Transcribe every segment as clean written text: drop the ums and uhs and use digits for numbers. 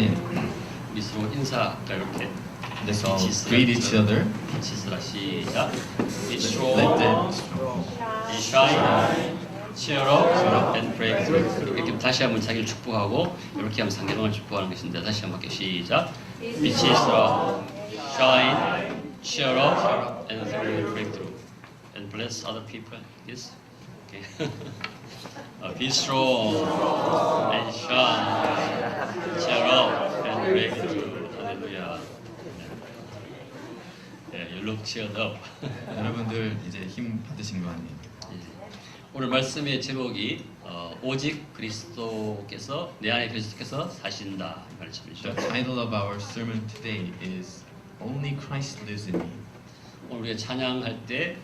in. 우리 서로 인사할까 이렇게. Let's all greet each other. 치스라 시작. Be strong, Let them be shine, cheer up, and break through. 이렇게 다시 한번 자기를 축복하고 이렇게 하면 상대방을 축복하는 것인데 다시 한번 이렇게 시작. Be strong, shine, cheer up, and break through, and bless other people. Yes. Okay. Be strong and shine, cheer up, and break through. Hallelujah. Yeah, you look cheered up. 여러분들 이제 힘 받으신 거 아니에요? 오늘 말씀의 제목이 오직 그리스도께서 내 안에 그리스도께서 사신다 이 말씀이죠. The title of our sermon today is Only Christ Lives in Me. 오늘 우리가 찬양할 때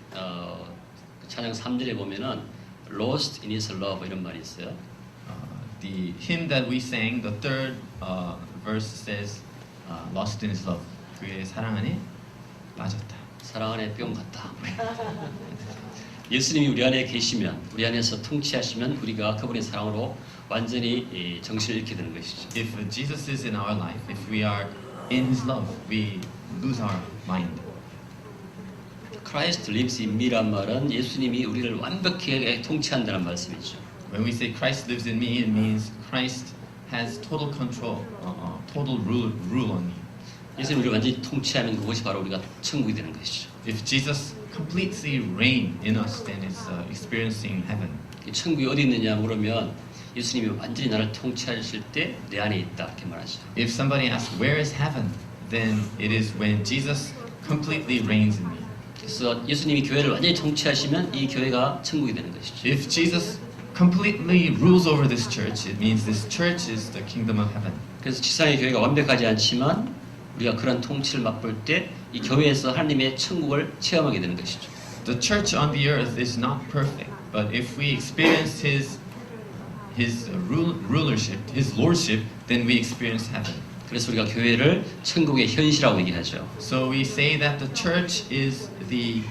찬양 3절에 보면은 Lost in His love 이런 말이 있어요. The hymn that we sang, the third verse says, "Lost in His love." 그의 사랑 안에 빠졌다. 사랑 안에 뿅 갔다. 예수님이 우리 안에 계시면, 우리 안에서 통치하시면 우리가 그분의 사랑으로 완전히 정신을 잃게 되는 것이죠. If Jesus is in our life, if we are in His love, we lose our mind. Christ lives in me란 말은 예수님이 우리를 완벽하게 통치한다는 말씀이죠. When we say Christ lives in me, it means Christ has total control, total rule on me. 예수님이 우리를 완전히 통치하면 그것이 바로 우리가 천국이 되는 것이죠. If Jesus completely reign in us, then it's experiencing heaven. 천국이 어디 있느냐 물으면 예수님이 완전히 나를 통치하실 때 내 안에 있다 이렇게 말하죠. If somebody asks, where is heaven? Then it is when Jesus completely reigns in me. 그래서 예수님이 교회를 완전히 통치하시면 이 교회가 천국이 되는 것이죠. If Jesus completely rules over this church, it means this church is the kingdom of heaven. 그래서 지상의 교회가 완벽하지 않지만 우리가 그런 통치를 맛볼 때 이 교회에서 하나님의 천국을 체험하게 되는 것이죠. The church on the earth is not perfect, but if we experience His rulership, His lordship, then we experience heaven. 그래서 우리가 교회를 천국의 현실이라고 얘기하죠. So we say that the church is the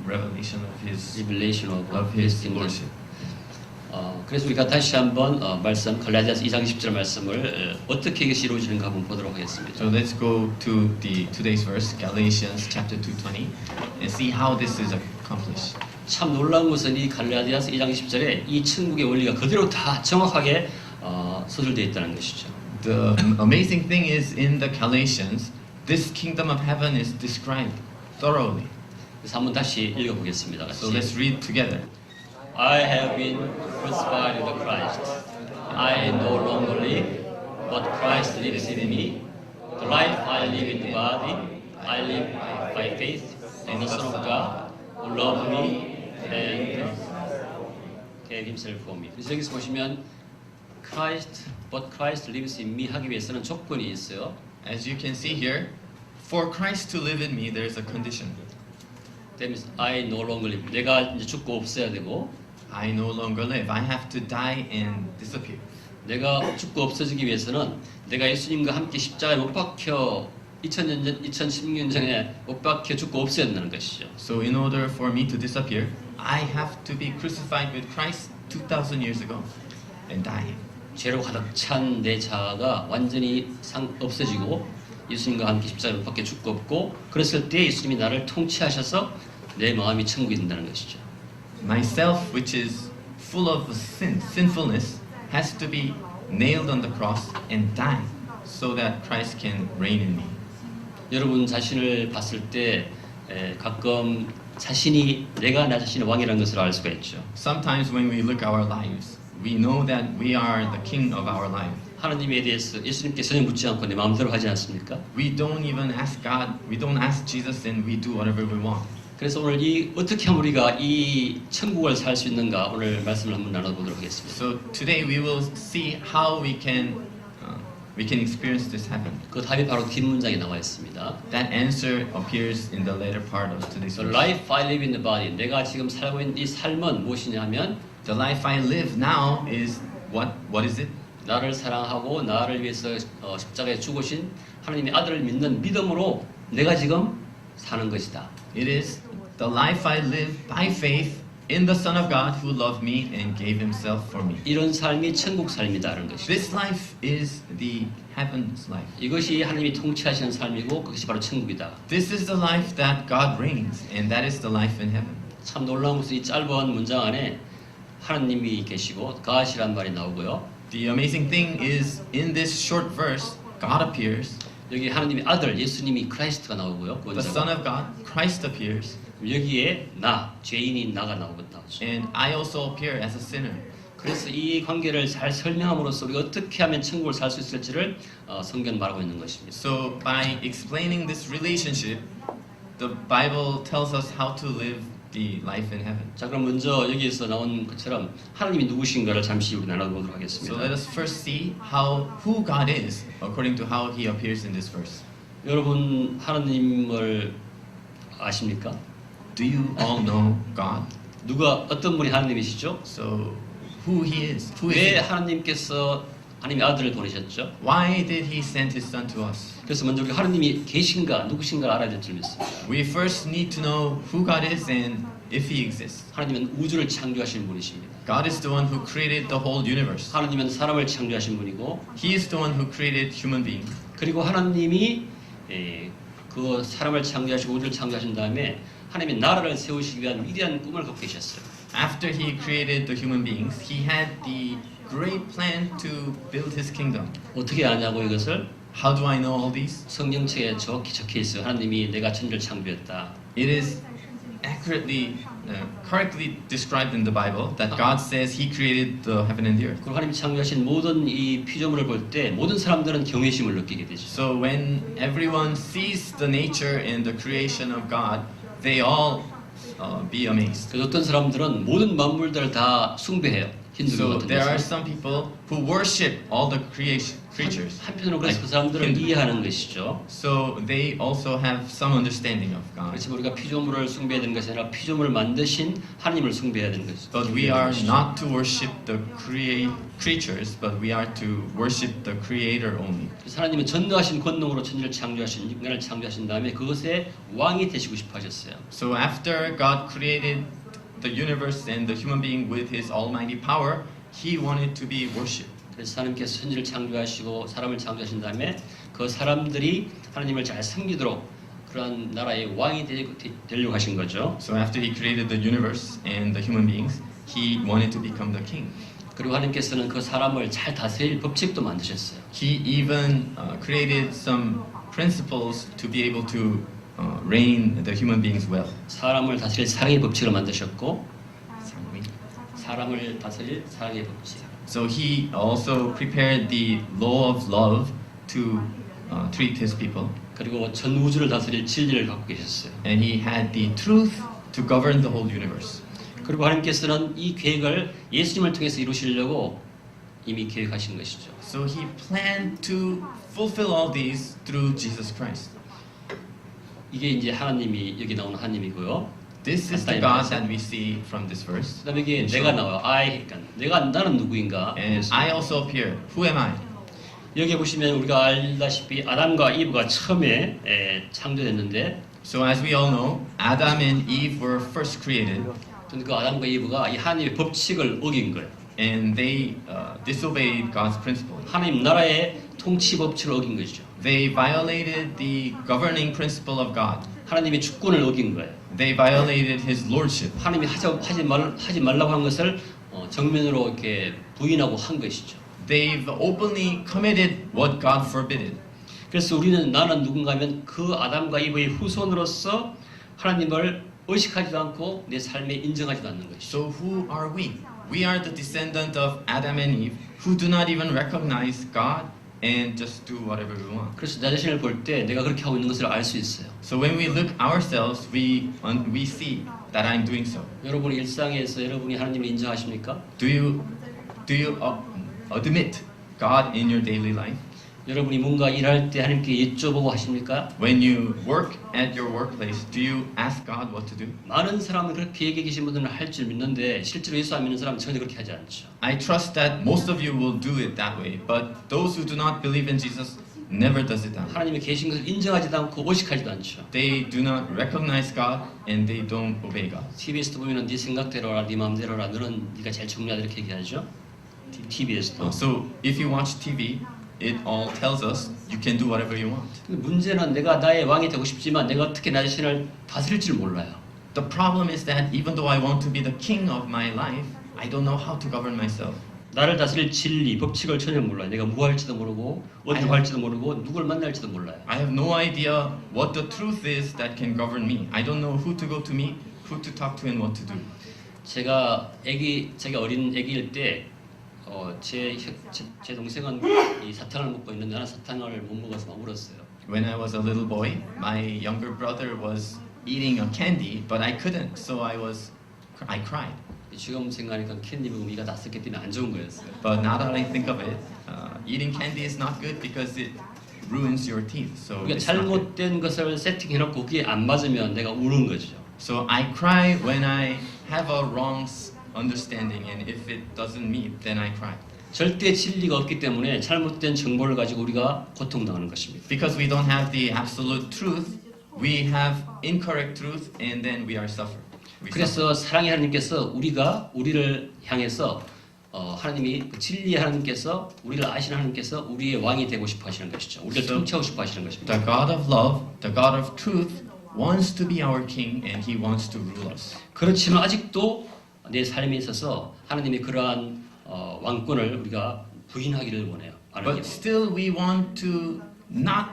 revelation of His Revelation of His lordship. 그래서 우리가 다시 한번 말씀 갈라디아서 2장 10절 말씀을 어떻게 이것이 이루어지는가 한번 보도록 하겠습니다. So let's go to today's verse, Galatians chapter 2:20, and see how this is accomplished. 참 놀라운 것은 이 갈라디아서 2장 10절에 이 천국의 원리가 그대로 다 정확하게 서술되어 있다는 것이죠. The amazing thing is in the Galatians, this kingdom of heaven is described thoroughly. 그래서 한번 다시 읽어보겠습니다. 같이. So let's read together. I have been crucified with Christ. I no longer live, but Christ lives in me. The life I live in the body, I live by faith in the Son of God who loved me and gave Himself for me. 그래서 여기서 보시면 but Christ lives in me 하기 위해서는 조건이 있어요. As you can see here, for Christ to live in me, there is a condition. That means I no longer live. 내가 이제 죽고 없어야 되고 I no longer live. I have to die and disappear. 내가 죽고 없어지기 위해서는 내가 예수님과 함께 십자가에 못 박혀 2016년 전에 못 박혀 죽고 없어야 된다는 것이죠. So in order for me to disappear, I have to be crucified with Christ 2,000 years ago and die. 죄로 가득 찬 내 자아가 완전히 없어지고 예수님과 함께 십자가에 못 박혀 죽고 없고 그랬을 때 예수님이 나를 통치하셔서 내 마음이 천국이 된다는 것이죠. Myself, which is full of sinfulness, has to be nailed on the cross and die so that Christ can reign in me. 여러분 자신을 봤을 때 가끔 자신이 내가 나 자신의 왕이라는 것을 알 수가 있죠. Sometimes when we look our lives, we know that we are the king of our life. 하나님에 대해서 예수님께 전혀 묻지 않고 내 마음대로 하지 않습니까? We don't even ask God, we don't ask Jesus, and we do whatever we want. 그래서 오늘 어떻게 하면 우리가 이 천국을 살 수 있는가 오늘 말씀을 한번 나눠보도록 하겠습니다. So today we will see how we can experience this heaven. 그 답이 바로 뒷문장에 나와 있습니다. That answer appears in the later part of today's The verse. life I live in the body. 내가 지금 살고 있는 이 삶은 무엇이냐 하면 The life I live now is what is it? 나를 사랑하고 나를 위해서 십자가에 죽으신 하나님의 아들을 믿는 믿음으로 내가 지금 사는 것이다. It is the life I live by faith in the Son of God who loved me and gave himself for me. 이런 삶이 천국 삶이다라는 것이죠. This life is the heaven's life. 이것이 하나님이 통치하시는 삶이고 그것이 바로 천국이다. This is the life that God reigns, and that is the life in heaven. 참 놀라운 것은 이 짧은 문장 안에 하나님이 계시고 God이란 말이 나오고요. The amazing thing is in this short verse, God appears, 여기 하나님의 아들 예수님이 크라이스트가 나오고요. 그 the Son 원자가. of God, Christ appears, 여기에 나, 죄인인 나가 나오죠. and I also appear as a sinner. 그래서 이 관계를 잘 설명함으로써 우리가 어떻게 하면 천국을 살 수 있을지를 성경 말하고 있는 것입니다. So by explaining this relationship, the Bible tells us how to live the life in heaven. 자, 그럼 먼저 여기에서 나온 것처럼 하나님이 누구신가를 잠시 우리 나눠보도록 So 하겠습니다. let us first see who God is according to how he appears in this verse. 여러분 하나님을 아십니까? Do you all know God? 누가 어떤 분이 하나님이시죠? So who he is? Who is 왜 he? 하나님께서 하나님의 아들을 보내셨죠? Why did he send his son to us? 그래서 먼저 우리가 하나님이 계신가 누구신가 알아야 될 줄 믿습니다. We first need to know who God is and if he exists. 하나님은 우주를 창조하신 분이십니다. God is the one who created the whole universe. 하나님은 사람을 창조하신 분이고 He is the one who created human beings. 그리고 하나님이 그 사람을 창조하시고 우주를 창조하신 다음에 하나님의 나라를 세우시기 위한 위대한 꿈을 갖고 계셨어요. After he created the human beings, he had the great plan to build his kingdom. 어떻게 아냐고 이것을? How do I know all these? 성경책에 정확히 적혀 있어요. 하나님이 내가 천지를 창조했다. It is correctly described in the Bible that God says he created the heaven and the earth. 그리고 하나님이 창조하신 모든 이 피조물을 볼 때 모든 사람들은 경외심을 느끼게 되죠. So when everyone sees the nature and the creation of God, they all be amazed. 그래서 어떤 사람들은 모든 만물들을 다 숭배해요. 힌두교 So 같은 there are 데서. some people who worship all the creatures. 한편으로 그래서 그 사람들을 Hindu. 이해하는 것이죠. So they also have some understanding of God. 그렇지만 우리가 피조물을 숭배해야 되는 것이 아니라 피조물을 만드신 하나님을 숭배해야 되는 것이죠. But we are not to worship the creatures, but we are to worship the Creator only. 그래서 하나님은 전능하신 권능으로 천지를 창조하신 인간을 창조하신 다음에 그것의 왕이 되시고 싶어 하셨어요. So after God created the universe and the human being with His almighty power, He wanted to be worshipped. 그래서 하나님께서 천지를 창조하시고 사람을 창조하신 다음에 그 사람들이 하나님을 잘 섬기도록 그러한 나라의 왕이 되려고 하신 거죠. So after He created the universe and the human beings, He wanted to become the king. 그리고 하나님께서는 그 사람을 잘 다스릴 법칙도 만드셨어요. He even created some principles to be able to reign the human beings well. 사람을 다스릴 사랑의 법칙을 만드셨고 사람을 다스릴 사랑의 법칙. So He also prepared the law of love to treat His people. 그리고 전 우주를 다스릴 진리를 갖고 계셨어요. And He had the truth to govern the whole universe. 그리고 하나님께서는 이 계획을 예수님을 통해서 이루시려고 이미 계획하신 것이죠. So He planned to fulfill all these through Jesus Christ. 이게 이제 하나님이 여기 나오는 하나님이고요. This is the God that we see from this verse. 그다음에 이게 내가 나와요. 그러니까 나는 누구인가? And I also appear. Who am I? 여기 보시면 우리가 알다시피 아담과 이브가 처음에 창조됐는데, So as we all know, Adam and Eve were first created, 그 아담과 이브가 이 하나님의 법칙을 어긴 거예요. and they disobeyed God's principle. 하나님 나라의 통치 법칙을 어긴 것이죠. They violated the governing principle of God. 하나님의 주권을 어긴 거예요. They violated His lordship. 하나님이 하지 말라고 한 것을 정면으로 이렇게 부인하고 한 것이죠. They've openly committed what God forbidden. 그래서 나는 누군가 하면 그 아담과 이브의 후손으로서 하나님을 의식하지도 않고 내 삶에 인정하지도 않는 것이죠. So who are we? We are the descendant of Adam and Eve who do not even recognize God and just do whatever we want. 그래서 나 자신을 볼 때 내가 그렇게 하고 있는 것을 알 수 있어요. So when we look ourselves, we see that I'm doing so. 여러분 일상에서 여러분이 하나님을 인정하십니까? Do you admit God in your daily life? 여러분이 뭔가 일할 때 하나님께 여쭤보고 하십니까? When you work at your workplace, do you ask God what to do? 많은 사람은 그렇게 얘기해 계신 분들은 할 줄 믿는데 실제로 예수 안 믿는 사람은 전혀 그렇게 하지 않죠. I trust that most of you will do it that way, but those who do not believe in Jesus never does it that way. 하나님이 계신 것을 인정하지도 않고 의식하지도 않죠. They do not recognize God and they don't obey God. TBS도 보면은 네 생각대로라, 네 마음대로라, 너는 네가 제일 중요하다 이렇게 얘기하죠. TBS도. So if you watch TV, it all tells us you can do whatever you want. 근데 문제는 내가 나의 왕이 되고 싶지만 내가 어떻게 나 자신을 다스릴 줄 몰라요. The problem is that even though I want to be the king of my life, I don't know how to govern myself. 나를 다스릴 진리, 법칙을 전혀 몰라요. 내가 뭐 할지도 모르고 어디로 갈지도 모르고 누굴 만날지도 몰라요. I have no idea what the truth is that can govern me. I don't know who to go to meet, who to talk to, and what to do. 제가 어린 아기일 때 제 동생은 이 사탕을 먹고 있는데 나는 사탕을 못 먹어서 막 울었어요. When I was a little boy, my younger brother was eating a candy, but I couldn't, so I cried. 지금 생각하니까 캔디 먹으면 이가 낯섰기 때문에 안 좋은 거였어요. But now that I think of it, eating candy is not good because it ruins your teeth. So 우리가 it's not good. 잘못된 것을 세팅해놓고 그게 안 맞으면 내가 우는 거죠. So I cry when I have a wrong understanding, and if it doesn't meet, then I cry. 절대 진리가 없기 때문에 잘못된 정보를 가지고 우리가 고통당하는 것입니다. Because we don't have the absolute truth, we have incorrect truth, and then we are suffer. We suffer. 그래서 사랑의 하나님께서 우리를 향해서 하나님이 그 진리의 하나님께서 우리를 아시는 하나님께서 우리의 왕이 되고 싶어 하시는 것이죠. 우리를 So, 통치하고 싶어 하시는 것입니다. The God of love, the God of truth, wants to be our king, and He wants to rule us. 그렇지만 아직도 내 삶에 있어서 하나님이 그러한 왕권을 우리가 부인하기를 원해요. But still, we want to not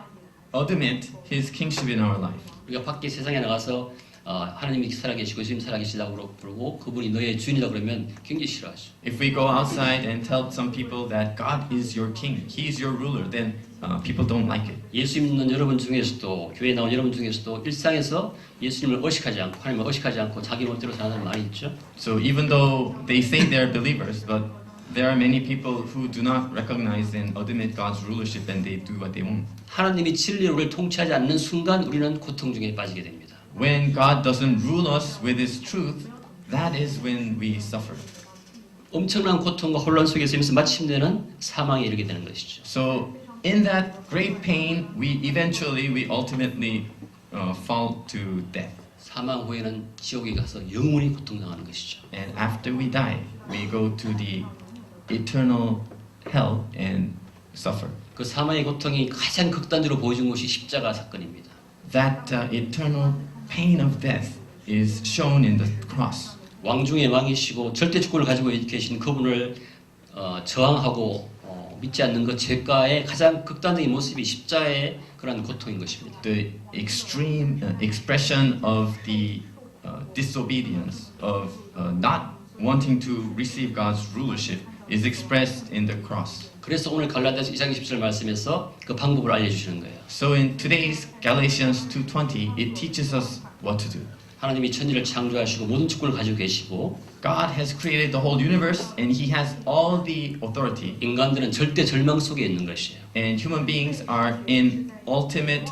admit His kingship in our life. 우리가 밖에 세상에 나가서 하나님이 살아계시고 주님 살아계시다고 그러고 그분이 너의 주인이라고 그러면 굉장히 싫어하죠. If we go outside and tell some people that God is your king, He is your ruler, then people don't like it. 예수 믿는 여러분 중에서도 교회에 나온 여러분 중에서도 일상에서 예수님을 의식하지 않고 하나님을 의식하지 않고 자기 멋대로 사는 사람 많이 있죠. So even though they say they're believers, but there are many people who do not recognize and admit God's rulership, and they do what they want. 하나님이 진리로 우리를 통치하지 않는 순간 우리는 고통 중에 빠지게 됩니다. When God doesn't rule us with His truth, that is when we suffer. 엄청난 고통과 혼란 속에 있으면서 마침내는 사망에 이르게 되는 것이죠. So in that great pain, we ultimately fall to death. 사망 후에는 지옥에 가서 영원히 고통당하는 것이죠. And after we die, we go to the eternal hell and suffer. 그 사망의 고통이 가장 극단적으로 보여준 것이 십자가 사건입니다. That eternal pain of death is shown in the cross. 왕 중의 왕이시고 절대 주권을 가지고 계신 그분을 저항하고 믿지 않는 것 죄가의 가장 극단적인 모습이 십자가의 그런 고통인 것입니다. The extreme expression of the disobedience of not wanting to receive God's rulership is expressed in the cross. 그래서 오늘 갈라디아서 2장 17절 말씀에서 그 방법을 알려주시는 거예요. So in today's Galatians 2:20, it teaches us what to do. 하나님이 천지를 창조하시고 모든 주권을 가지고 계시고 God has created the whole universe, and He has all the authority. 인간들은 절대 절망 속에 있는 것이에요. And human beings are in ultimate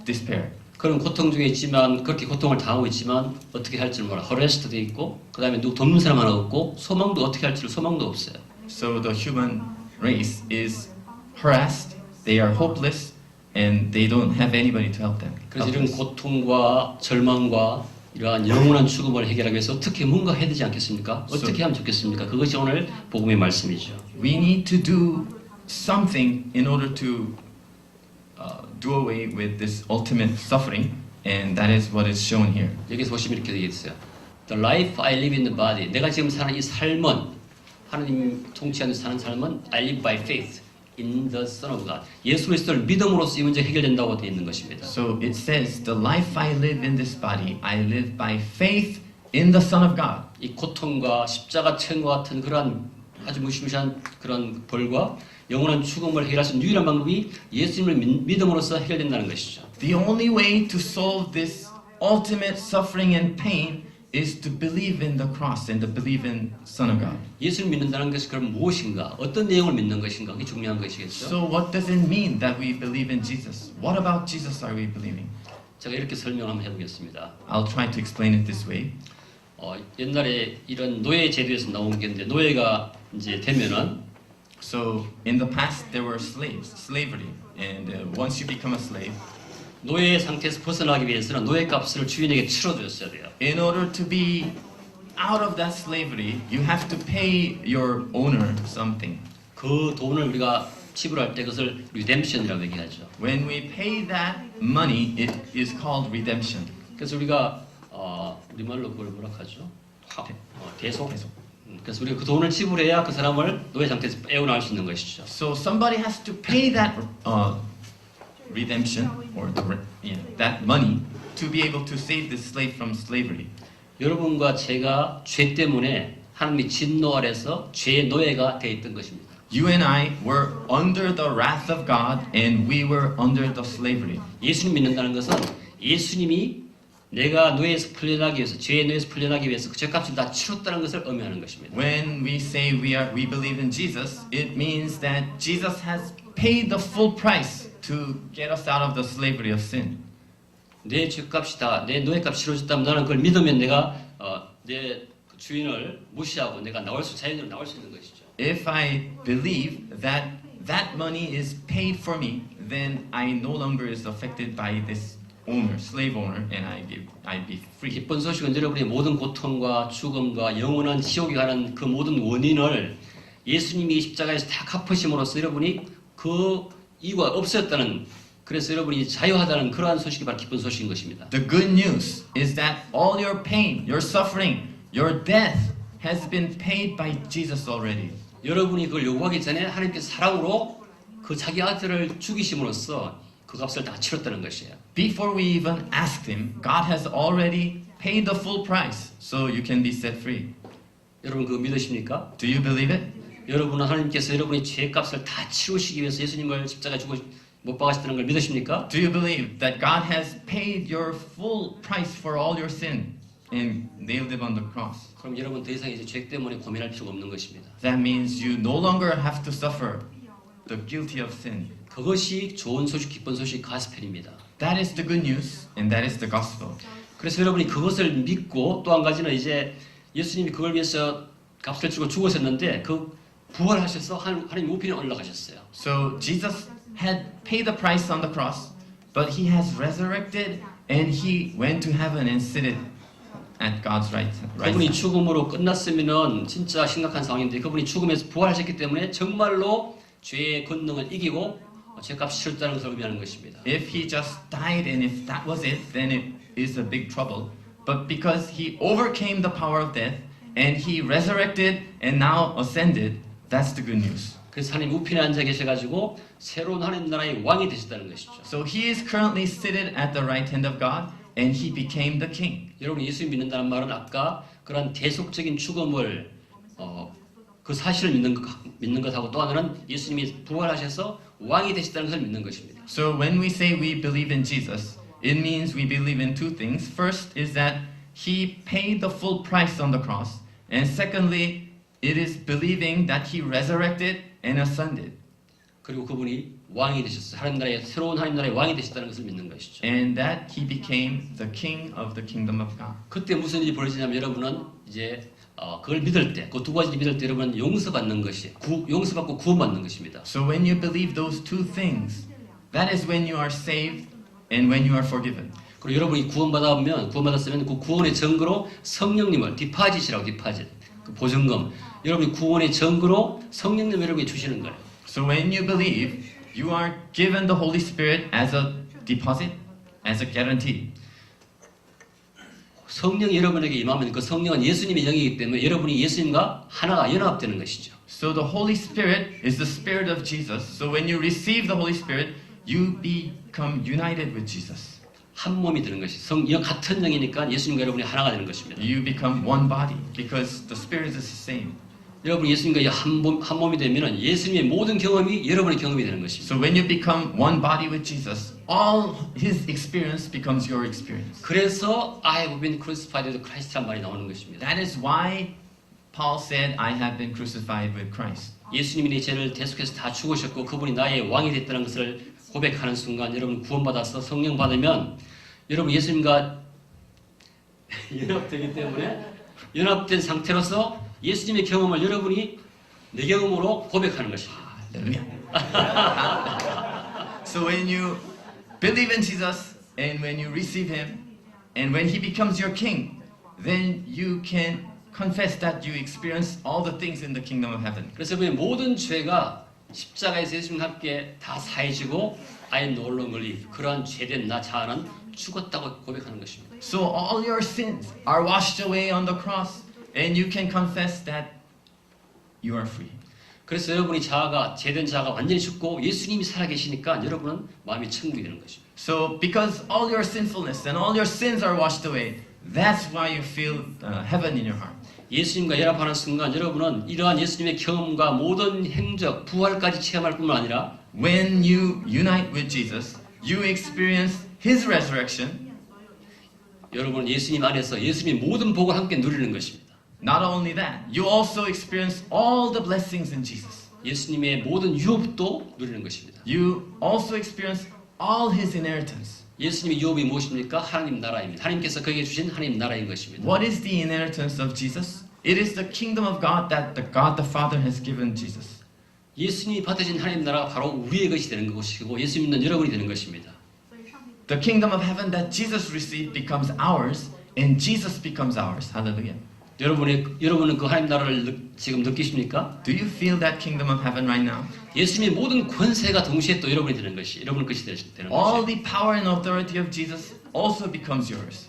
despair. 그런 고통 중에 있지만 그렇게 고통을 당하고 있지만 어떻게 할 줄 몰라. 허레스트도 있고 그 다음에 누구 돕는 사람 하나 없고 소망도 어떻게 할지 소망도 없어요. So the human race is harassed, they are hopeless, and they don't have anybody to help them. 그래서 이런 고통과 절망과 이러한 영원한 죽음을 해결하기 위해서 어떻게 뭔가 해야 되지 않겠습니까? 어떻게 하면 좋겠습니까? 그것이 오늘 복음의 말씀이죠. We need to do something in order to do away with this ultimate suffering, and that is what is shown here. 여기서 보시면 이렇게 되어 있어요. The life I live in the body. 내가 지금 사는 이 삶은 하나님 통치하는 사는 삶은 I live by faith in the Son of God. 예수 그리스도를 믿음으로써 이 문제 해결된다고 되어 있는 것입니다. So it says, the life I live in this body, I live by faith in the Son of God. 이 고통과 십자가 체험과 같은 그러한 아주 무시무시한 그런 벌과 영원한 죽음을 해결할 수 있는 유일한 방법이 예수님을 믿음으로써 해결된다는 것이죠. The only way to solve this ultimate suffering and pain is to believe in the cross and to believe in Son of God. 예수를 믿는다는 것이 그럼 무엇인가? 어떤 내용을 믿는 것인가? 그게 중요한 것이겠죠. So what does it mean that we believe in Jesus? What about Jesus are we believing? 제가 이렇게 설명 한번 해보겠습니다. I'll try to explain it this way. 옛날에 이런 노예 제도에서 나온 게 있는데 노예가 이제 되면은 So in the past there were slavery, and once you become a slave, 노예 상태에서 벗어나기 위해서는 노예 값을 주인에게 치러줬어야 돼요. in order to be out of that slavery, you have to pay your owner something. 그 돈을 우리가 지불할 때 그것을 리뎀션이라고 얘기하죠. When we pay that money, it is called redemption. 그래서 우리가 우리말로 그걸 뭐라 하죠? 대속. 그래서 우리가 그 돈을 지불해야 그 사람을 노예 상태에서 빼어나올 수 있는 것이죠. So somebody has to pay that redemption or that money to be able to save the slave from slavery. 여러분과 제가 죄 때문에 하나님의 진노 아래서 죄의 노예가 돼 있던 것입니다. You and I were under the wrath of God, and we were under the slavery. 예수님 믿는다는 것은 예수님이 내가 노예에서 풀려나기 위해서 죄의 노예에서 풀려나기 위해서 그 죄값을 다 치렀다는 것을 의미하는 것입니다. When we say we believe in Jesus, it means that Jesus has paid the full price to get us out of the slavery of sin. 내 죄값이 다 내 노예값 치러졌다면 나는 그걸 믿으면 내가 내 주인을 무시하고 내가 자연으로 나올 수 있는 것이죠. If I believe that that money is paid for me, then I no longer is affected by this owner, slave owner, and I be free. 기쁜 소식은 여러분의 모든 고통과 죽음과 영원한 지옥에 가는 그 모든 원인을 예수님이 십자가에서 다 갚으심으로써 여러분이 그 이유가 없었다는, 그래서 여러분이 자유하다는 그러한 소식이 바로 기쁜 소식인 것입니다. The good news is that all your pain, your suffering, your death has been paid by Jesus already. 여러분이 그걸 요구하기 전에 하나님께서 사랑으로 그 자기 아들을 죽이심으로써 그 값을 다 치렀다는 것이에요. Before we even asked him, God has already paid the full price, so you can be set free. 여러분 그거 믿으십니까? Do you believe it? 여러분은 하나님께서 여러분의 죄값을 다 치우시기 위해서 예수님을 십자가에 못 박으셨다는 걸 믿으십니까? Do you believe that God has paid your full price for all your sin and nailed it on the cross? 그럼 여러분 더 이상 이제 죄 때문에 고민할 필요가 없는 것입니다. That means you no longer have to suffer the guilty of sin. 그것이 좋은 소식, 기쁜 소식, 가스펠입니다. That is the good news, and that is the gospel. 그래서 여러분이 그것을 믿고 또 한 가지는 이제 예수님이 그걸 위해서 값을 주고 죽으셨는데 그 부활하셔서 하나님 우편에 올라가셨어요. So Jesus had paid the price on the cross, but he has resurrected and he went to heaven and seated at God's right 그분이 hand. 죽음으로 끝났으면은 진짜 심각한 상황인데 그분이 죽음에서 부활하셨기 때문에 정말로 죄의 권능을 이기고 죄값 치렀다는 것을 의미하는 것입니다. If he just died and if that was it, then it is a big trouble. But because he overcame the power of death and he resurrected and now ascended, that's the good news. 그래서 하나님 우편에 앉아 계셔가지고 새로운 하나님 나라의 왕이 되셨다는 것이죠. So he is currently seated at the right hand of God and he became the king. 여러분이 예수 믿는다는 말은 아까 그런 대속적인 죽음을 그 사실을 믿는 것하고 또 하나는 예수님이 부활하셔서 왕이 되셨다는 것을 믿는 것입니다. So when we say we believe in Jesus, it means we believe in two things. First is that he paid the full price on the cross, and secondly, it is believing that he resurrected and ascended. 그리고 그분이 왕이 되셨어요. 하나님 나라의 새로운 하나님 나라의 왕이 되셨다는 것을 믿는 것이죠. And that he became the king of the kingdom of God. 그때 무슨 일이 벌어지냐면 여러분은 이제 그걸 믿을 때, 그 두 가지를 믿을 때 여러분은 용서받는 것이, 용서받고 구원받는 것입니다. So when you believe those two things, that is when you are saved and when you are forgiven. 그리고 여러분이 구원받았으면 그 구원의 증거로 성령님을 디파짓이라고 디파짓, 그 보증금, 여러분이 구원의 증거로 성령님 여러분이 주시는 거예요. So when you believe, you are given the Holy Spirit as a deposit, as a guarantee. 성령이 여러분에게 임하면 그 성령은 예수님의 영이기 때문에 여러분이 예수님과 하나가 연합되는 것이죠. So the Holy Spirit is the Spirit of Jesus. So when you receive the Holy Spirit, you become united with Jesus. 한 몸이 되는 것이 같은 영이니까 예수님과 여러분이 하나가 되는 것입니다. You become one body because the Spirit is the same. 여러분이 예수님과 한 몸이 되면은 예수님의 모든 경험이 여러분의 경험이 되는 것입니다. So when you become one body with Jesus, all His experience becomes your experience. 그래서 I have been crucified with Christ란 말이 나오는 것입니다. That is why Paul said, I have been crucified with Christ. 예수님이 내 죄를 대속해서 다 죽으셨고 그분이 나의 왕이 됐다는 것을 고백하는 순간 여러분 구원받아서 성령 받으면 여러분 예수님과 연합되기 때문에 연합된 상태로서 예수님의 경험을 여러분이 내 경험으로 고백하는 것입니다. Hallelujah. So when you believe in Jesus and when you receive Him and when He becomes your King, then you can confess that you experience all the things in the kingdom of heaven. 그래서 우리 모든 죄가 십자가에서 예수님과 함께 다 사해지고 I no longer live. 그러한 죄된 나 자아는 죽었다고 고백하는 것입니다. So all your sins are washed away on the cross and you can confess that you are free. 그래서 여러분이 자아가 죄된 자아가 완전히 죽고 예수님이 살아계시니까 여러분은 마음이 천국이 되는 것입니다. So because all your sinfulness and all your sins are washed away, that's why you feel heaven in your heart. 예수님과 연합하는 순간 여러분은 이러한 예수님의 경험과 모든 행적, 부활까지 체험할 뿐만 아니라 When you unite with Jesus, you experience His resurrection. 여러분은 예수님 안에서 예수님의 모든 복을 함께 누리는 것입니다. Not only that, you also experience all the blessings in Jesus. 예수님의 모든 유업도 누리는 것입니다. You also experience all His inheritance. 예수님의 유업이 무엇입니까? 하나님 나라입니다. 하나님께서 그에게 주신 하나님 나라인 것입니다. What is the inheritance of Jesus? It is the kingdom of God that God the Father has given Jesus. 예수님이 받으신 하나님 나라가 바로 우리의 것이 되는 것이고 예수 믿는 여러분이 되는 것입니다. The kingdom of heaven that Jesus received becomes ours, and Jesus becomes ours. Hallelujah. 여러분은 그 하나님 나라를 지금 느끼십니까? Do you feel that kingdom of heaven right now? 예수님의 모든 권세가 동시에 또 여러분이 되는 것이 여러분 것이 되는 All 것이에요. the power and authority of Jesus also becomes yours.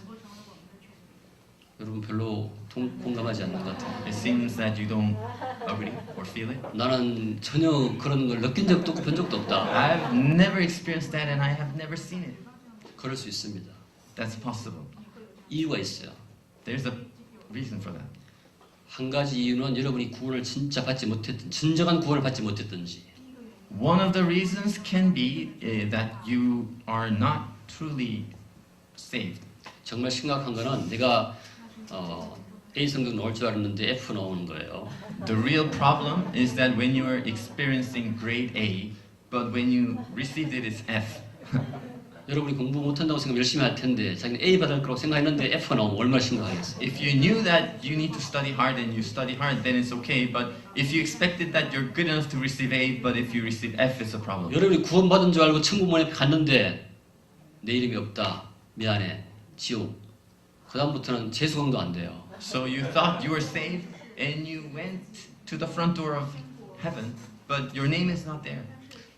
여러분 별로 공감하지 않는 것 같아요. It seems that you don't agree or feel it. 나는 전혀 그런 걸 느낀 적도 없고 본 적도 없다. I've never experienced that and I have never seen it. 그럴 수 있습니다. That's possible. 이유가 있어요. There's a reason for that. 한 가지 이유는 여러분이 구원을 진짜 받지 못했든 진정한 구원을 받지 못했든지 One of the reasons can be that you are not truly saved. 정말 심각한 거는 내가 A 성적 나올 줄 알았는데 F 나오는 거예요. The real problem is that when you are experiencing grade A, but when you received it, it's F. 여러분이 공부 못한다고 생각 열심히 할 텐데 자기는 A 받을 거라고 생각했는데 F가 나오면 얼마나 심각하겠어요. If you knew that you need to study hard and you study hard, then it's okay. But if you expected that you're good enough to receive A, but if you receive F, it's a problem. 여러분이 구원받은 줄 알고 천국문에 갔는데 내 이름이 없다. 미안해. 지옥. 그 다음부터는 재수강도 안 돼요. So you thought you were saved and you went to the front door of heaven, but your name is not there.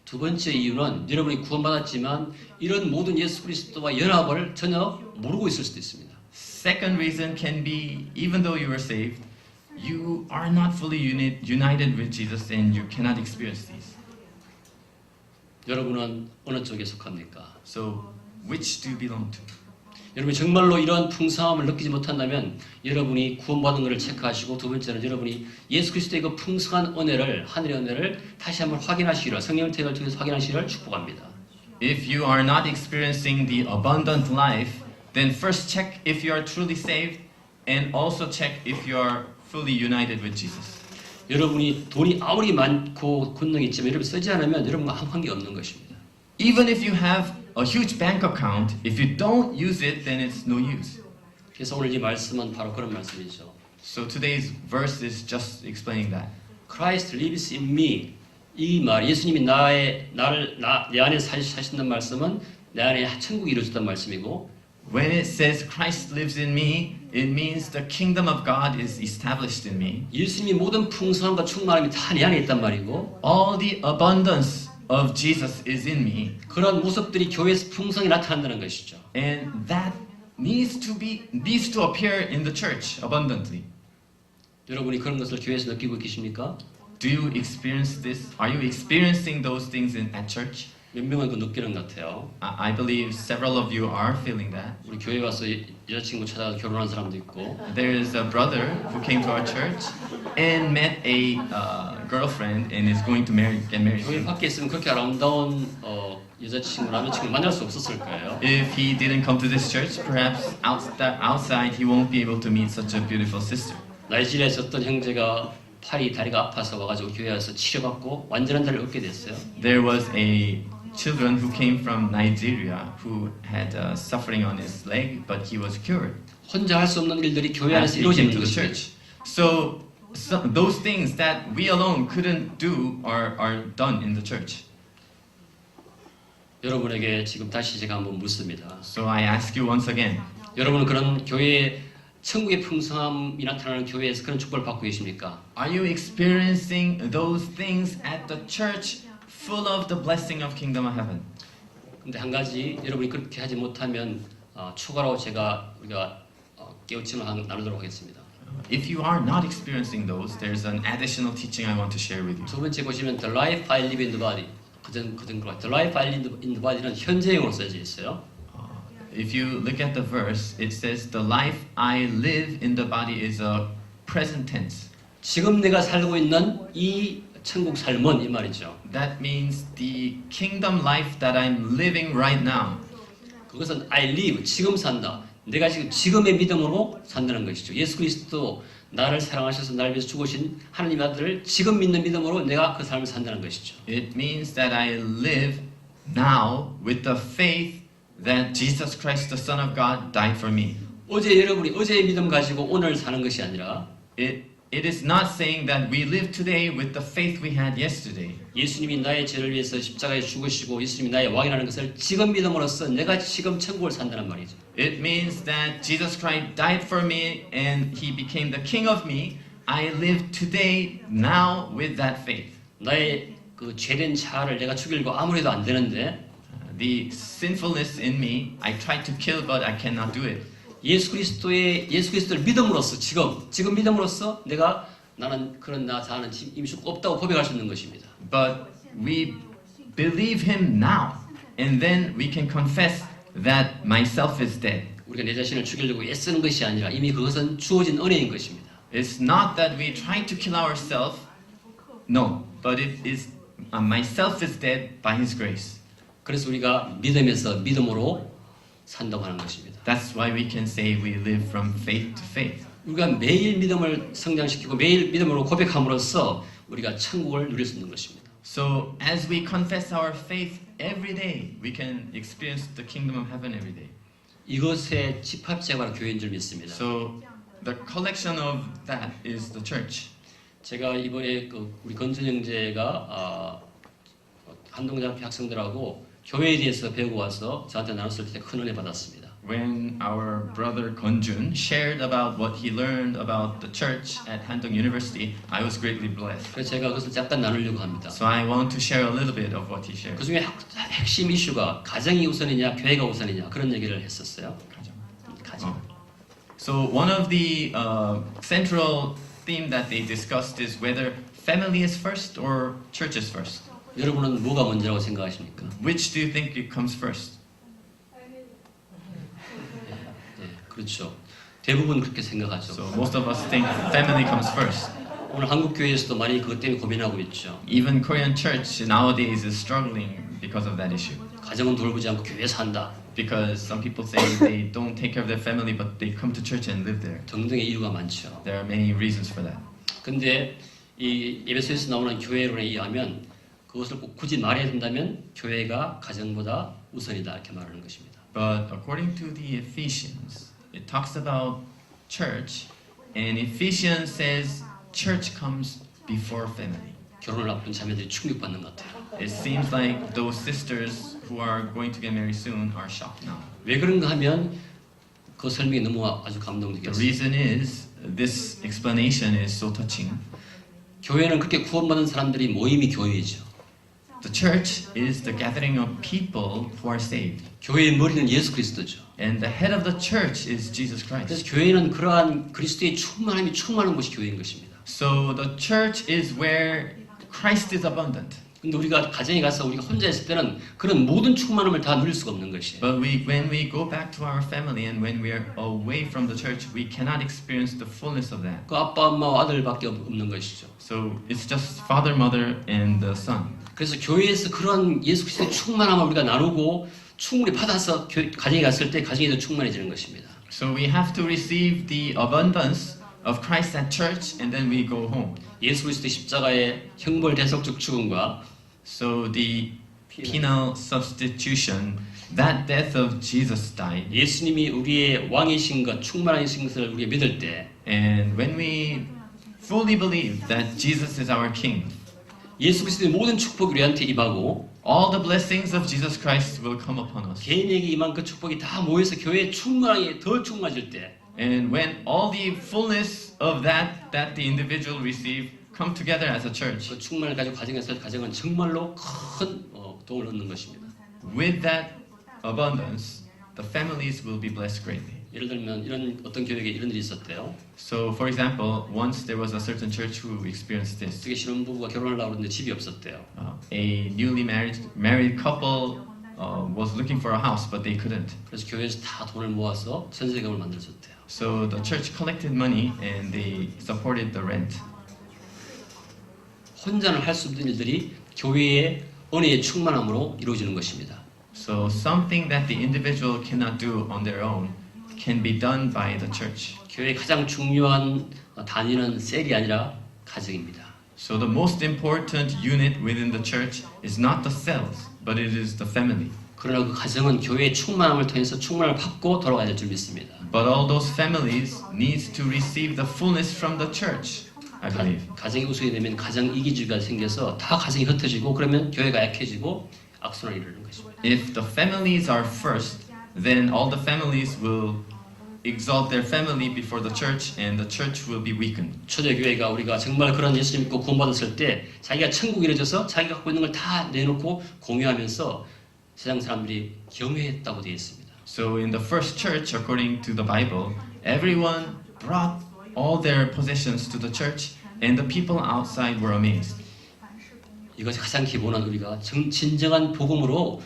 두 번째 이유는 여러분이 구원받았지만 이런 모든 예수 그리스도와 연합을 전혀 모르고 있을 수도 있습니다. Second reason can be, even though you were saved, you are not fully united with Jesus and you cannot experience these. 여러분은 어느 쪽에 속합니까? So, which do you belong to? 여러분이 정말로 이러한 풍성함을 느끼지 못한다면 여러분이 구원받은 것을 체크하시고 두 번째는 여러분이 예수 그리스도의 그 풍성한 은혜를 하늘의 은혜를 다시 한번 확인하시기를 성령의 태를 통해서 확인하시기를 축복합니다. If you are not experiencing the abundant life, then first check if you are truly saved and also check if you are fully united with Jesus. 여러분이 돈이 아무리 많고 권능이 있지만 여러분이 쓰지 않으면 여러분과 아무 관계 없는 것입니다. Even if you have a huge bank account, if you don't use it, then it's no use. 그래서 오늘 이 말씀은 바로 그런 말씀이죠. So today's verse is just explaining that. Christ lives in me. 이 말, 예수님이 내 안에 사신다는 말씀은 내 안에 천국이 이루어졌다는 말씀이고 When it says Christ lives in me, it means the kingdom of God is established in me. 예수님이 모든 풍성함과 충만함이 다 내 안에 있단 말이고 All the abundance of Jesus is in me. 그런 모습들이 교회에서 풍성히 나타난다는 것이죠. And that needs to appear in the church abundantly. 여러분이 그런 것을 교회에서 느끼고 계십니까? Do you experience this? Are you experiencing those things at church? 몇 명은 그 느끼는 것 같아요. I believe several of you are feeling that. 우리 교회 와서 여자친구 찾아서 결혼한 사람도 있고 There is a brother who came to our church and met a girlfriend and is going to get married 교회 soon. 밖에 있으면 그렇게 아름다운 여자친구, 남자친구 만날 수 없었을 거예요. If he didn't come to this church, perhaps outside he won't be able to meet such a beautiful sister. 나이지리아에서 어떤 형제가 다리가 아파서 와가지고 교회 와서 치료받고 완전한 자를 얻게 됐어요. There was a children who came from Nigeria who had suffering on his leg, but he was cured 혼자 할 수 없는 일들이 교회 as 안에서 he came 이루어지는 to the 것입니다. church. So those things that we alone couldn't do are done in the church. 여러분에게 지금 다시 제가 한번 묻습니다. So I ask you once again, 여러분은 그런 교회 천국의 풍성함이 나타나는 교회에서 그런 축복을 받고 계십니까? are you experiencing those things at the church full of the blessing of kingdom of heaven? 근데 한 가지 여러분이 그렇게 하지 못하면 추가로 우리가 깨우침을 나누도록 하겠습니다. If you are not experiencing those, there's an additional teaching I want to share with you. 두 번째 보시면 the life I live in the body. the life I live in the body는 현재형으로 써져 있어요. If you look at the verse, it says the life I live in the body is a present tense. 지금 내가 살고 있는 이 천국 삶은 이 말이죠. That means the kingdom life that I'm living right now. 그것은 I live, 지금 산다. 내가 지금의 믿음으로 산다는 것이죠. 예수 그리스도 나를 사랑하셔서 나를 위해서 죽으신 하나님 아들을 지금 믿는 믿음으로 내가 그 삶을 산다는 것이죠. It means that I live now with the faith that Jesus Christ, the Son of God, died for me. 여러분이 어제의 믿음 가지고 오늘 사는 것이 아니라 It is not saying that we live today with the faith we had yesterday. 예수님이 나의 죄를 위해서 십자가에 죽으시고 예수님이 나의 왕이라는 것을 지금 믿음으로써 내가 지금 천국을 산다는 말이죠. It means that Jesus Christ died for me and He became the King of me. I live today, now with that faith. 나의 그 죄된 자아를 내가 죽이려고 아무리 해도 안 되는데 The sinfulness in me, I try to kill, but I cannot do it. 예수 그리스도를 믿음으로써 지금 믿음으로써 나는 그런 나 자아는 이미 죽고 없다고 고백할 수 있는 것입니다. But we believe Him now, and then we can confess that myself is dead. 우리가 내 자신을 죽이려고 애쓰는 것이 아니라 이미 그것은 주어진 은혜인 것입니다. It's not that we try to kill ourselves. No, but it is myself is dead by His grace. 그래서 우리가 믿음으로 산다고 하는 것입니다. That's why we can say we live from faith to faith. 우리가 매일 믿음을 성장시키고 매일 믿음으로 고백함으로써 우리가 천국을 누릴 수 있는 것입니다. So as we confess our faith every day, we can experience the kingdom of heaven every day. 이것의 집합체가 바로 교회인 줄 믿습니다. So the collection of that is the church. 제가 이번에 우리 건전 형제가 한동대 학생들하고 교회에 대해서 배우고 와서 저한테 나눴을 때 큰 은혜 받았습니다. When our brother Konjun shared about what he learned about the church at Handong University, I was greatly blessed. 그래서 제가 그것을 잠깐 나누려고 합니다. So I want to share a little bit of what he shared. 그 중에 핵심 이슈가 가정이 우선이냐 교회가 우선이냐 그런 얘기를 했었어요. 가정. So one of the central theme that they discussed is whether family is first or church is first. 여러분은 뭐가 먼저라고 생각하십니까? Which do you think it comes first? 네, 그렇죠. 대부분 그렇게 생각하죠. So most of us think family comes first. 오늘 한국 교회에서도 많이 그것 때문에 고민하고 있죠. Even Korean church nowadays is struggling because of that issue. 가정은 돌보지 않고 교회에서 한다. Because some people say they don't take care of their family, but they come to church and live there. 등등의 이유가 많죠. There are many reasons for that. 근데 이 에베소에서 나오는 교회론에 의하면 그것을 꼭 굳이 말해야 된다면 교회가 가정보다 우선이다 이렇게 말하는 것입니다. But according to the Ephesians, it talks about church, and Ephesians says church comes before family. 결혼을 앞둔 자매들이 충격받는 것 같아요. It seems like those sisters who are going to get married soon are shocked now. 왜 그런가 하면 그 설명이 너무 아주 The 감동적이었어요. reason is this explanation is so touching. 교회는 그렇게 구원받은 사람들이 모임이 교회이죠. The church is the gathering of people who are saved. 교회의 머리는 예수 그리스도죠. And the head of the church is Jesus 그래서 Christ. 교회는 그러한 그리스도의 충만함이 충만한 곳이 교회인 것입니다. So the church is where Christ is abundant. 근데 우리가 가정에 가서 우리가 혼자 있을 때는 그런 모든 충만함을 다 누릴 수가 없는 것이에요. But when we go back to our family and when we are away from the church, we cannot experience the fullness of that. 그 아빠, 엄마와 아들밖에 없는 것이죠. So it's just father, mother, and the son. 그래서 교회에서 그런 예수 그리스도의 충만함을 우리가 나누고 충분히 받아서 가정에 갔을 때 가정이 더 충만해지는 것입니다. So we have to receive the abundance of Christ at church, and then we go home. 예수 그리스도의 십자가의 형벌 대속적 죽음과 So the penal substitution, that death of Jesus died, 예수님이 우리의 왕이신 것, 충만하신 것을 우리가 믿을 때 and when we fully believe that Jesus is our King, 예수 그리스도의 모든 축복이 우리한테 임하고 all the blessings of Jesus Christ will come upon us. 개인에게 임한 그 축복이 다 모여서 교회에 충만하게 더 충만해질 때 And when all the fullness of that the individual receive come together as a church, 그 충만을 가지고 가정에서 가정은 정말로 큰 도움을 얻는 것입니다. with that abundance, the families will be blessed greatly. 예를 들면 이런 어떤 교회에 이런 일이 있었대요. So, for example, once there was a certain church who experienced this. 어떻게 신혼부부가 결혼하려고 그러는데 집이 없었대요. A newly married couple was looking for a house, but they couldn't. 그래서 교회에서 다 돈을 모아서 전세금을 만들어줬대요. So the church collected money and they supported the rent. 혼자는 할 수 없는 일들이 교회의 은혜의 충만함으로 이루어지는 것입니다. So something that the individual cannot do on their own can be done by the church. 교회의 가장 중요한 단위는 셀이 아니라 가정입니다. So the most important unit within the church is not the cells, but it is the family. 그러나 그 가정은 교회의 충만함을 통해서 충만을 받고 돌아가야 될 줄 믿습니다. But all those families needs to receive the fullness from the church, I believe. 가정이 우승이 되면 가정 이기주의가 생겨서 다 가정이 흩어지고 그러면 교회가 약해지고 악순환이 이르는 것입니다. If the families are first, then all the families will exalt their family before the church and the church will be weakened. 초대교회가 우리가 정말 그런 예수 믿고 구원받았을 때 자기가 천국에 이르러져서 자기가 갖고 있는 걸 다 내놓고 공유하면서 세상 사람들이 경외했다고 되어 있습니다. So in the first church, according to the Bible, everyone brought all their possessions to the church and the people outside were amazed. 이것이 가장 기본한 우리가 진정한 복음으로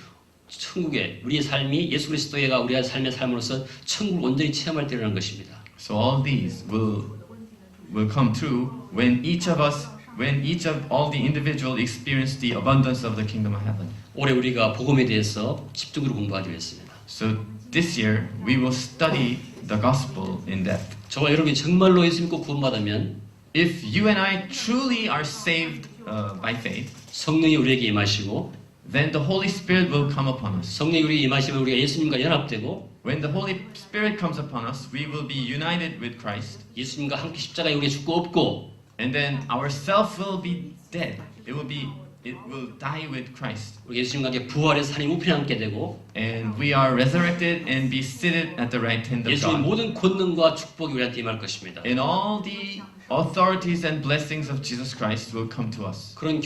천국에 우리의 삶이 예수 그리스도가 우리의 삶의 삶으로서 천국을 온전히 체험할 때라는 것입니다. So all these will come true when each of all the individual experience the abundance of the kingdom of heaven. 올해 우리가 복음에 대해서 집중적으로 공부하기로 했습니다. So this year we will study the gospel in depth. 저와 여러분이 정말로 예수 믿고 구원받으면 If you and I truly are saved by faith, 성령이 우리에게 임하시고 then the Holy Spirit will come upon us. 성령이 우리에게 임하시면 우리가 예수님과 연합되고 When the Holy Spirit comes upon us, we will be united with Christ. 예수님과 함께 십자가에 우리가 죽고 없고 And then our self will be dead. It will die with Christ. 우리 예수님과 함께 부활해서 하나님 우편에 앉게 되고 And we are resurrected and be seated at the right hand of 예수님의 God. 모든 권능과 축복이 우리한테 임할 것입니다. And all the authorities and blessings of Jesus Christ will come to us. 그런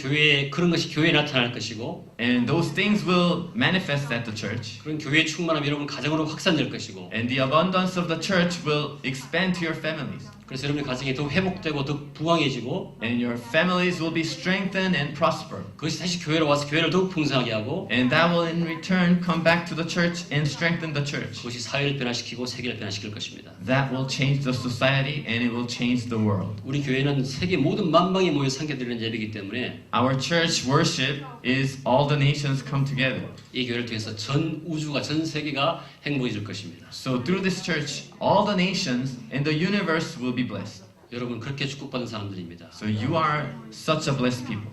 것이 교회에 나타날 것이고 And those things will manifest at the church. 그런 교회의 충만함이 여러분 가정으로 확산될 것이고 And the abundance of the church will expand to your families. 그래서 여러분의 가정이 더 회복되고 더 부강해지고 And your families will be strengthened and prosper. 그것이 다시 교회로 와서 교회를 더욱 풍성하게 하고 And that will in return come back to the church and strengthen the church. 그것이 사회를 변화시키고 세계를 변화시킬 것입니다. That will change the society and it will change the world. 우리 교회는 세계 모든 만방에 모여 상계드리는 예배이기 때문에 Our church worship is all the nations come together. 이 교회를 통해서 전 우주가 전 세계가 행복해질 것입니다. So through this church, all the nations and the universe will be blessed. 여러분 그렇게 축복받은 사람들입니다. So you are such a blessed people.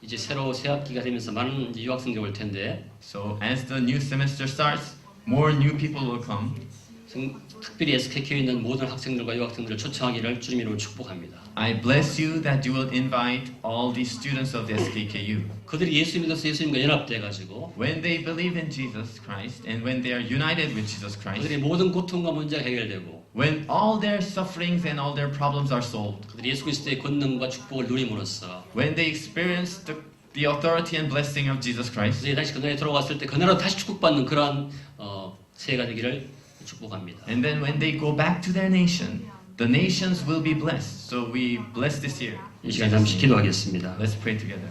이제 새로 새 학기가 되면서 많은 유학생들 올 텐데 So as the new semester starts, more new people will come. 특별히 SKQ에 있는 모든 학생들과 유학생들을 초청하기를 주님 이름으로 축복합니다. I bless you that you will invite all the students of the SKKU. 그들이 예수 믿어서 예수님과 연합돼 가지고 When they believe in Jesus Christ and when they are united with Jesus Christ, 그들의 모든 고통과 문제가 해결되고 when all their sufferings and all their problems are solved, 그들이 예수 그리스도의 권능과 축복을 누림으로써 when they experience the authority and blessing of Jesus Christ, 그들이 다시 그 나라에 돌아갔을 때 그 나라로 다시 축복받는 그러한 새해가 되기를 축복합니다. and then when they go back to their nation, the nations will be blessed. So we bless this year. 이 시간 잠시 기도하겠습니다. Let's pray together.